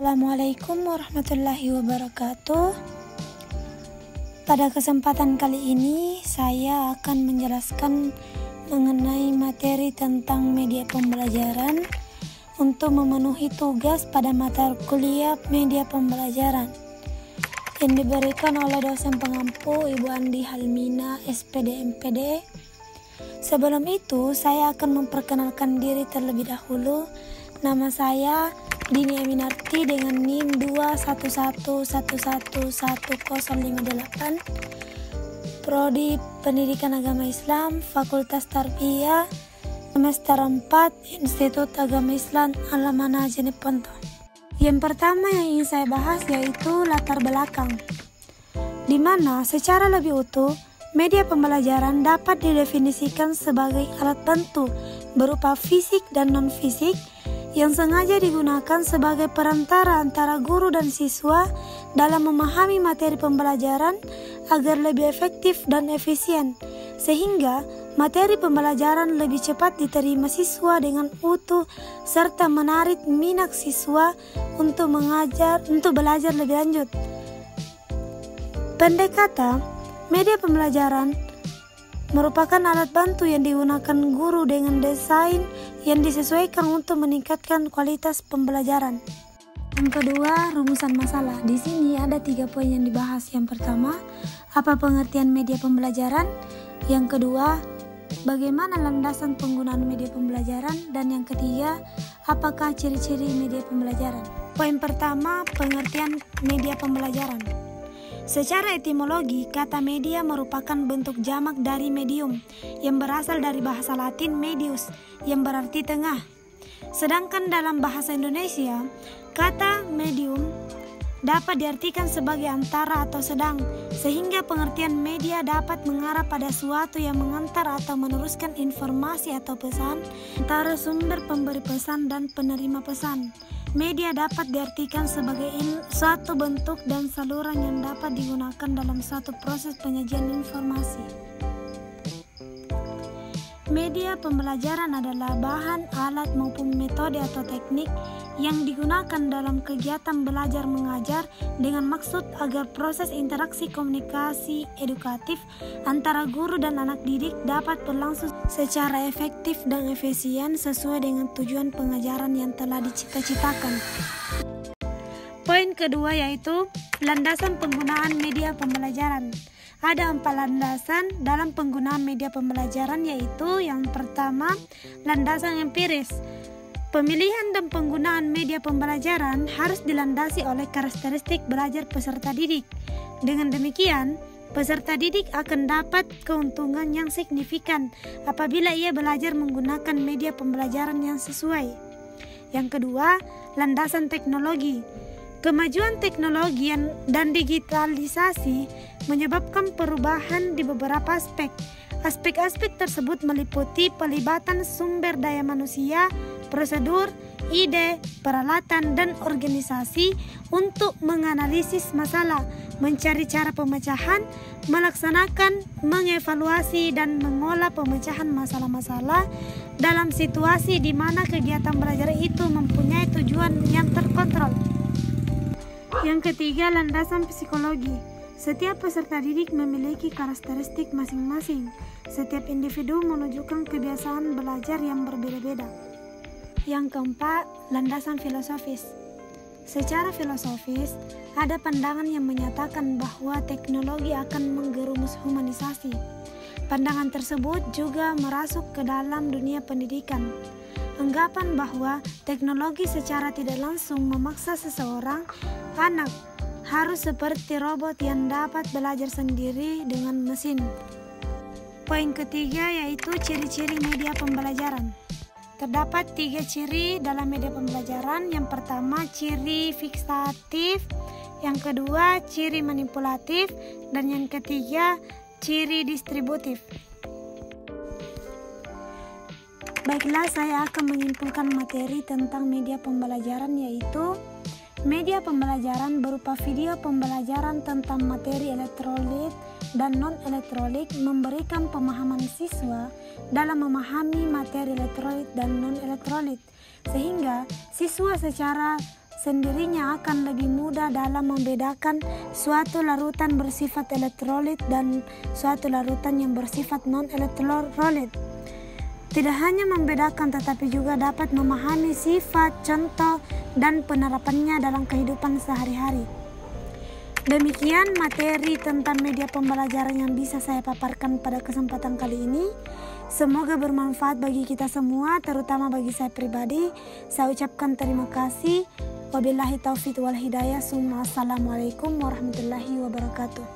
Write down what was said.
Assalamualaikum warahmatullahi wabarakatuh. Pada kesempatan kali ini saya akan menjelaskan mengenai materi tentang media pembelajaran untuk memenuhi tugas pada mata kuliah media pembelajaran yang diberikan oleh dosen pengampu Ibu Andi Halmina, SPD MPD. Sebelum itu, saya akan memperkenalkan diri terlebih dahulu. Nama saya Dini Aminarti dengan NIM 211111058, Prodi Pendidikan Agama Islam, Fakultas Tarbiyah, semester 4, Institut Agama Islam Al-Amanah Jeneponto. Yang pertama yang ingin saya bahas yaitu latar belakang, di mana secara lebih utuh media pembelajaran dapat didefinisikan sebagai alat bantu berupa fisik dan non-fisik yang sengaja digunakan sebagai perantara antara guru dan siswa dalam memahami materi pembelajaran agar lebih efektif dan efisien, sehingga materi pembelajaran lebih cepat diterima siswa dengan utuh serta menarik minat siswa untuk belajar lebih lanjut. Pendek kata, media pembelajaran merupakan alat bantu yang digunakan guru dengan desain yang disesuaikan untuk meningkatkan kualitas pembelajaran. Yang kedua, rumusan masalah. Di sini ada 3 poin yang dibahas. Yang pertama, apa pengertian media pembelajaran? Yang kedua, bagaimana landasan penggunaan media pembelajaran? Dan yang ketiga, apakah ciri-ciri media pembelajaran? Poin pertama, pengertian media pembelajaran. Secara etimologi, kata media merupakan bentuk jamak dari medium yang berasal dari bahasa Latin medius yang berarti tengah. Sedangkan dalam bahasa Indonesia, kata medium dapat diartikan sebagai antara atau sedang, sehingga pengertian media dapat mengarah pada suatu yang mengantar atau meneruskan informasi atau pesan antara sumber pemberi pesan dan penerima pesan. Media dapat diartikan sebagai suatu bentuk dan saluran yang dapat digunakan dalam suatu proses penyajian informasi. Media pembelajaran adalah bahan, alat maupun metode atau teknik yang digunakan dalam kegiatan belajar mengajar dengan maksud agar proses interaksi komunikasi edukatif antara guru dan anak didik dapat berlangsung secara efektif dan efisien sesuai dengan tujuan pengajaran yang telah dicita-citakan. Poin kedua yaitu landasan penggunaan media pembelajaran. Ada 4 landasan dalam penggunaan media pembelajaran, yaitu yang pertama, landasan empiris. Pemilihan dan penggunaan media pembelajaran harus dilandasi oleh karakteristik belajar peserta didik. Dengan demikian, peserta didik akan dapat keuntungan yang signifikan apabila ia belajar menggunakan media pembelajaran yang sesuai. Yang kedua, landasan teknologi. Kemajuan teknologi dan digitalisasi menyebabkan perubahan di beberapa aspek. Aspek-aspek tersebut meliputi pelibatan sumber daya manusia, prosedur, ide, peralatan, dan organisasi untuk menganalisis masalah, mencari cara pemecahan, melaksanakan, mengevaluasi, dan mengolah pemecahan masalah-masalah dalam situasi di mana kegiatan belajar itu mempunyai tujuan yang terkontrol. Yang ketiga, landasan psikologi. Setiap peserta didik memiliki karakteristik masing-masing. Setiap individu menunjukkan kebiasaan belajar yang berbeda-beda. Yang keempat, landasan filosofis. Secara filosofis, ada pandangan yang menyatakan bahwa teknologi akan menggerumus humanisasi. Pandangan tersebut juga merasuk ke dalam dunia pendidikan. Anggapan bahwa teknologi secara tidak langsung memaksa seseorang anak harus seperti robot yang dapat belajar sendiri dengan mesin. Poin ketiga yaitu ciri-ciri media pembelajaran. Terdapat 3 ciri dalam media pembelajaran. Yang pertama, ciri fiksatif. Yang kedua, ciri manipulatif. Dan yang ketiga, ciri distributif. Baiklah, saya akan menyimpulkan materi tentang media pembelajaran, yaitu media pembelajaran berupa video pembelajaran tentang materi elektronik dan non-elektronik memberikan pemahaman siswa dalam memahami materi elektronik dan non-elektronik, sehingga siswa secara sendirinya akan lebih mudah dalam membedakan suatu larutan bersifat elektrolit dan suatu larutan yang bersifat non-elektrolit. Tidak hanya membedakan tetapi juga dapat memahami sifat, contoh, dan penerapannya dalam kehidupan sehari-hari. Demikian materi tentang media pembelajaran yang bisa saya paparkan pada kesempatan kali ini. Semoga bermanfaat bagi kita semua, terutama bagi saya pribadi. Saya ucapkan terima kasih. Wabillahi taufiq wal hidayah. Assalamualaikum warahmatullahi wabarakatuh.